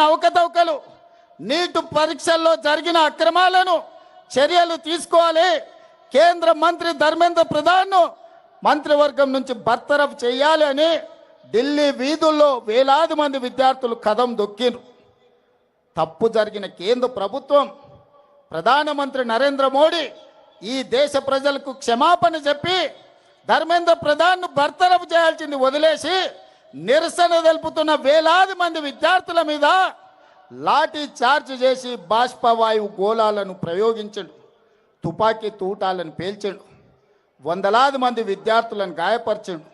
అవకతవకలు నీట్ పరీక్షల్లో జరిగిన అక్రమాలను చర్యలు తీసుకోవాలి. కేంద్ర మంత్రి ధర్మేంద్ర ప్రధాన్ మంత్రివర్గం నుంచి బర్తరఫ్ చేయాలి అని ఢిల్లీ వీధుల్లో వేలాది మంది విద్యార్థులు కదం దొక్కిరు. తప్పు జరిగిన కేంద్ర ప్రభుత్వం ప్రధానమంత్రి నరేంద్ర మోడీ ఈ దేశ ప్రజలకు క్షమాపణ చెప్పి ధర్మేంద్ర ప్రధాన్ను బర్తరఫ్ చేయాల్సింది వదిలేసి నిరసన తెలుపుతున్న వేలాది మంది విద్యార్థుల మీద లాఠీ చార్జ్ చేసి బాష్పవాయువు గోళాలను ప్రయోగించడు, తుపాకీ తూటాలను పేల్చాడు, వందలాది మంది విద్యార్థులను గాయపరిచాడు,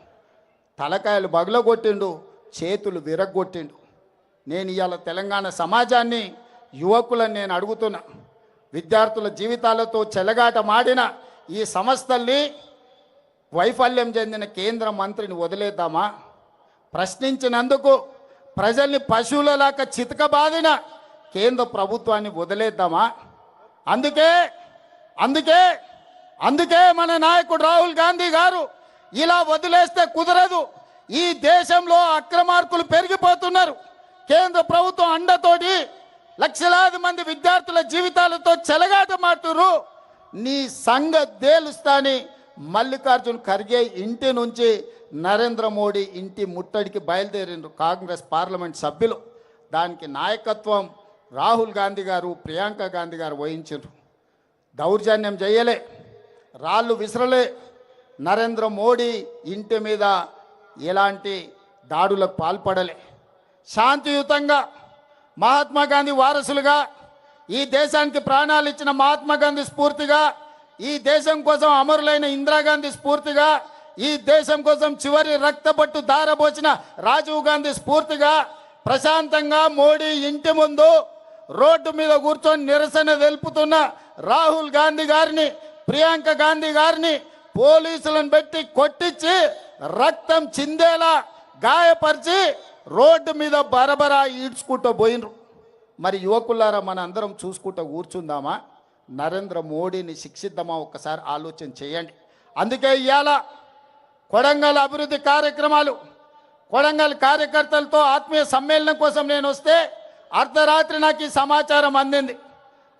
తలకాయలు బగలగొట్టిండు, చేతులు విరగొట్టిండు. నేను ఇవాళ తెలంగాణ సమాజాన్ని యువకులను నేను అడుగుతున్నా, విద్యార్థుల జీవితాలతో చెలగాట మాడిన ఈ సంస్థల్ని వైఫల్యం చెందిన కేంద్ర మంత్రిని వదిలేద్దామా? ప్రశ్నించినందుకు ప్రజల్ని పశువులలాగా చితకబాదిన కేంద్ర ప్రభుత్వాన్ని వదిలేద్దామా? అందుకే అందుకే అందుకే మన నాయకుడు రాహుల్ గాంధీ గారు ఇలా వదిలేస్తే కుదరదు. ఈ దేశంలో అక్రమార్కులు పెరిగిపోతున్నారు. కేంద్ర ప్రభుత్వం అండతోటి లక్షలాది మంది విద్యార్థుల జీవితాలతో చెలగాట మాటురు. నీ సంగతి తేలుస్తాని మల్లికార్జున్ ఖర్గే ఇంటి నుంచి నరేంద్ర మోడీ ఇంటి ముట్టడికి బయలుదేరిండ్రు కాంగ్రెస్ పార్లమెంట్ సభ్యులు. దానికి నాయకత్వం రాహుల్ గాంధీ గారు, ప్రియాంక గాంధీ గారు వహించారు. దౌర్జన్యం చేయలే, రాళ్ళు విసరలే, నరేంద్ర మోడీ ఇంటి మీద ఎలాంటి దాడులకు పాల్పడలే. శాంతియుతంగా మహాత్మా గాంధీ వారసులుగా ఈ దేశానికి ప్రాణాలు ఇచ్చిన మహాత్మా గాంధీ స్ఫూర్తిగా, ఈ దేశం కోసం అమరులైన ఇందిరాగాంధీ స్ఫూర్తిగా, ఈ దేశం కోసం చివరి రక్తపట్టు దారబోసిన రాజీవ్ గాంధీ స్ఫూర్తిగా ప్రశాంతంగా మోడీ ఇంటి ముందు రోడ్డు మీద కూర్చొని నిరసన తెలుపుతున్న రాహుల్ గాంధీ గారిని, ప్రియాంక గాంధీ గారిని పోలీసులను పెట్టి కొట్టించి రక్తం చిందేలా గాయపరిచి రోడ్డు మీద బరబరా ఈడ్చుకుంటూ పోయినరు. మరి యువకులారా, మన అందరం చూసుకుంటూ కూర్చుందామా? నరేంద్ర మోడీని శిక్షిద్దామా? ఒక్కసారి ఆలోచన చేయండి. అందుకే ఇవాళ కొడంగల్ అభివృద్ధి కార్యక్రమాలు, కొడంగల్ కార్యకర్తలతో ఆత్మీయ సమ్మేళనం కోసం నేను వస్తే అర్ధరాత్రి నాకు ఈ సమాచారం అందింది.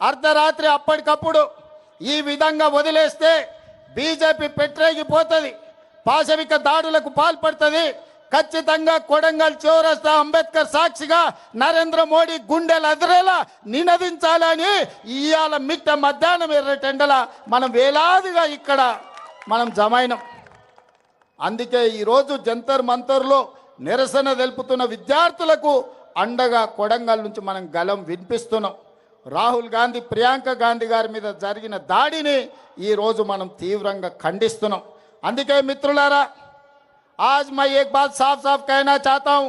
అర్ధరాత్రి అప్పటికప్పుడు ఈ విధంగా వదిలేస్తే బీజేపీ పెట్టరేగిపోతుంది, పాశవిక దాడులకు పాల్పడుతుంది. ఖచ్చితంగా కొడంగల్ చౌరస్తా అంబేద్కర్ సాక్షిగా నరేంద్ర మోడీ గుండెలు అదిరేలా నినదించాలని ఇవాళ మిట్ట మధ్యాహ్నం ఎర్రటెండల మనం వేలాదిగా ఇక్కడ మనం జమైనం. అందుకే ఈరోజు జంతర్ మంతర్లో నిరసన తెలుపుతున్న విద్యార్థులకు అండగా కొడంగల్ నుంచి మనం గలం వినిపిస్తున్నాం. రాహుల్ గాంధీ, ప్రియాంక గాంధీ గారి మీద జరిగిన దాడిని ఈరోజు మనం తీవ్రంగా ఖండిస్తున్నాం. అందుకే मित्रुलारा, आज मैं एक बात साफ साफ कहना चाहता हूं,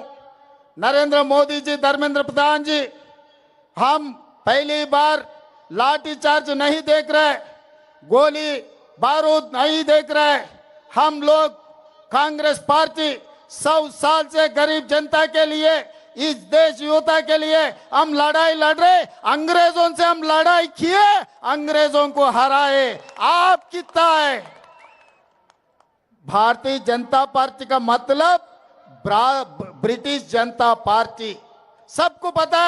नरेंद्र मोदी जी, धर्मेंद्र प्रधान जी, हम पहली बार लाठी चार्ज नहीं देख रहे, गोली बारूद नहीं देख रहे. हम लोग कांग्रेस पार्टी 100 साल से गरीब जनता के लिए, इस देश युवता के लिए हम लड़ाई लड़ रहे. अंग्रेजों से हम लड़ाई किए, अंग्रेजों को हराए. आप कितना है? भारतीय जनता पार्टी का मतलब ब्रिटिश जनता पार्टी, सबको पता है.